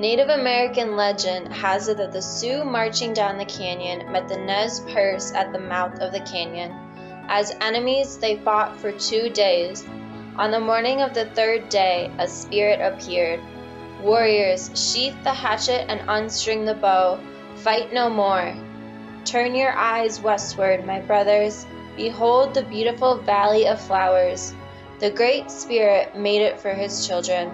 Native American legend has it that the Sioux marching down the canyon met the Nez Perce at the mouth of the canyon. As enemies, they fought for 2 days. On the morning of the 3rd day, a spirit appeared. Warriors, sheath the hatchet and unstring the bow. Fight no more. Turn your eyes westward, my brothers. Behold the beautiful valley of flowers. The Great Spirit made it for his children.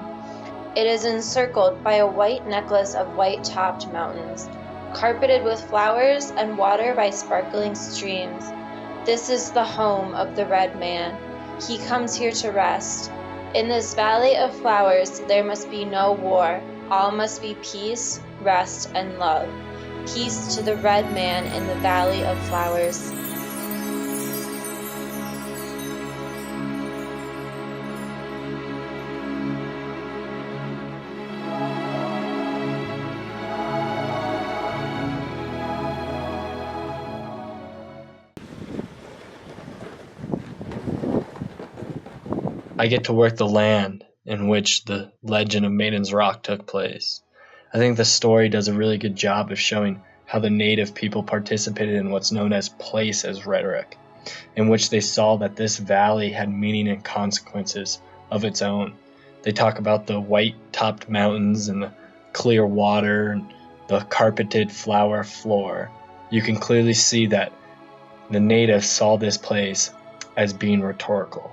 It is encircled by a white necklace of white-topped mountains, carpeted with flowers and water by sparkling streams. This is the home of the Red Man. He comes here to rest. In this valley of flowers there must be no war. All must be peace, rest, and love. Peace to the Red Man in the valley of flowers. I get to work the land in which the legend of Maiden's Rock took place. I think the story does a really good job of showing how the native people participated in what's known as place as rhetoric, in which they saw that this valley had meaning and consequences of its own. They talk about the white-topped mountains and the clear water and the carpeted flower floor. You can clearly see that the natives saw this place as being rhetorical.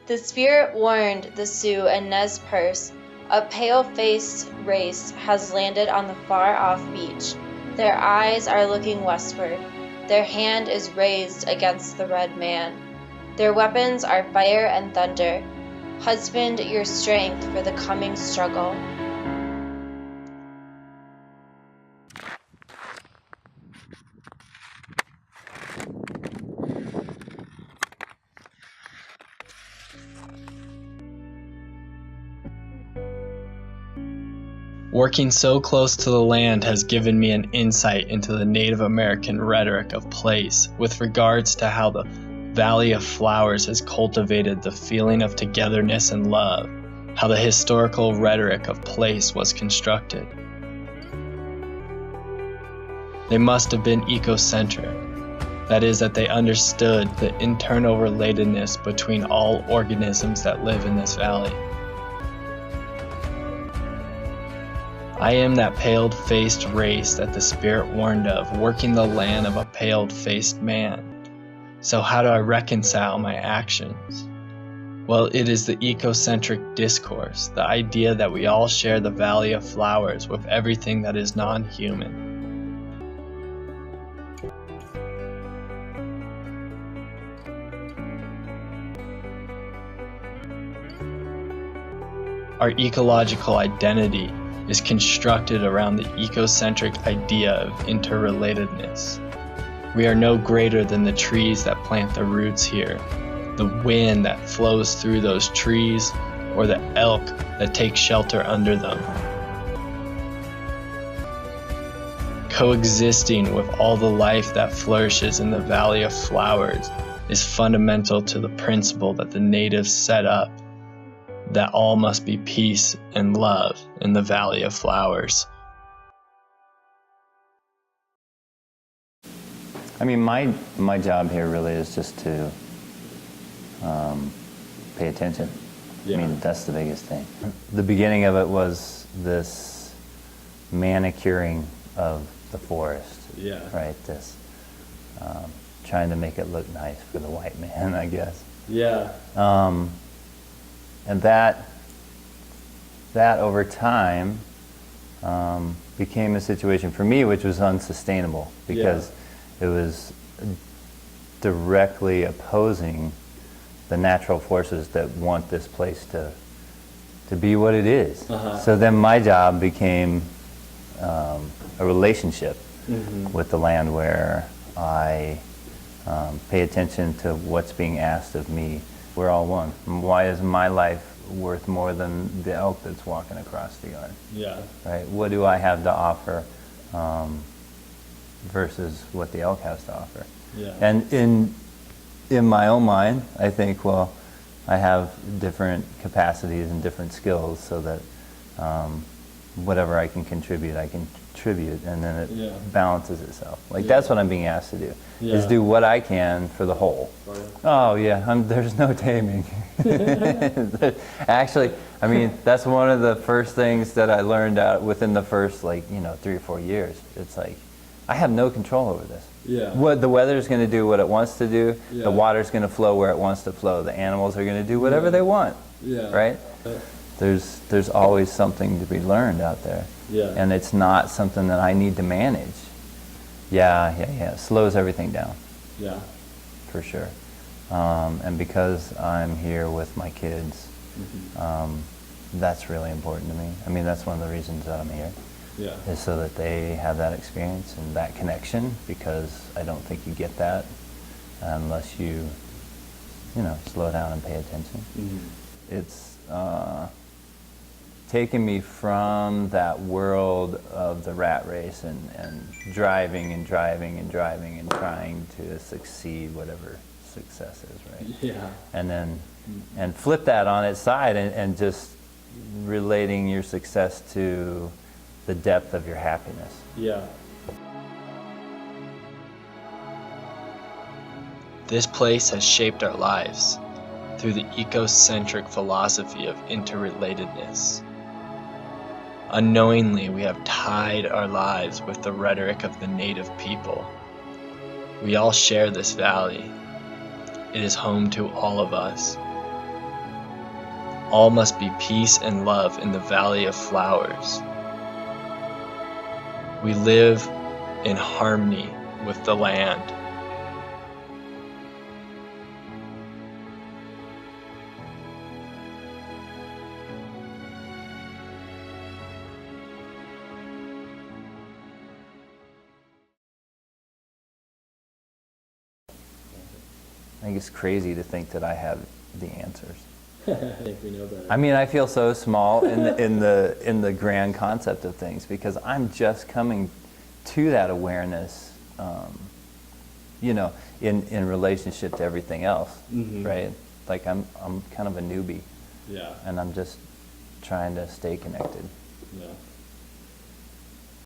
The spirit warned the Sioux and Nez Perce. A pale-faced race has landed on the far-off beach. Their eyes are looking westward. Their hand is raised against the Red Man. Their weapons are fire and thunder. Husband your strength for the coming struggle. Working so close to the land has given me an insight into the Native American rhetoric of place with regards to how the Valley of Flowers has cultivated the feeling of togetherness and love, how the historical rhetoric of place was constructed. They must have been ecocentric, that is, that they understood the internal relatedness between all organisms that live in this valley. I am that paled-faced race that the spirit warned of, working the land of a paled-faced man. So how do I reconcile my actions? Well, it is the ecocentric discourse, the idea that we all share the Valley of Flowers with everything that is non-human. Our ecological identity is constructed around the ecocentric idea of interrelatedness. We are no greater than the trees that plant their roots here, the wind that flows through those trees, or the elk that take shelter under them. Coexisting with all the life that flourishes in the Valley of Flowers is fundamental to the principle that the natives set up, that all must be peace and love in the Valley of Flowers. I mean, my job here really is just to pay attention. Yeah. I mean, that's the biggest thing. The beginning of it was this manicuring of the forest. Yeah. Right. This trying to make it look nice for the white man, I guess. Yeah. And that over time became a situation for me which was unsustainable because it was directly opposing the natural forces that want this place to be what it is. So then my job became a relationship with the land where I pay attention to what's being asked of me. We're all one. Why is my life worth more than the elk that's walking across the yard? Yeah. Right. What do I have to offer versus what the elk has to offer? Yeah. And in my own mind, I think, well, I have different capacities and different skills, so that whatever I can contribute, and then it balances itself. Like that's what I'm being asked to do, is do what I can for the whole. Oh yeah, there's no taming. Actually, I mean, that's one of the first things that I learned out within the first 3 or 4 years. It's like, I have no control over this. Yeah. What the weather's going to do what it wants to do. Yeah. The water's going to flow where it wants to flow. The animals are going to do whatever they want. Yeah. Right? There's always something to be learned out there. Yeah. And it's not something that I need to manage. Yeah. It slows everything down. Yeah. For sure. And because I'm here with my kids, that's really important to me. I mean, that's one of the reasons that I'm here. Yeah. Is so that they have that experience and that connection, because I don't think you get that unless you slow down and pay attention. It's taken me from that world of the rat race and driving and trying to succeed, whatever success is, right? Yeah. And then and flip that on its side and just relating your success to the depth of your happiness. Yeah. This place has shaped our lives through the ecocentric philosophy of interrelatedness. Unknowingly, we have tied our lives with the rhetoric of the native people. We all share this valley. It is home to all of us. All must be peace and love in the valley of flowers. We live in harmony with the land. I think it's crazy to think that I have the answers. I think we know better. I mean, I feel so small in the grand concept of things, because I'm just coming to that awareness, in relationship to everything else, right? Like I'm kind of a newbie, Yeah. and I'm just trying to stay connected. Yeah.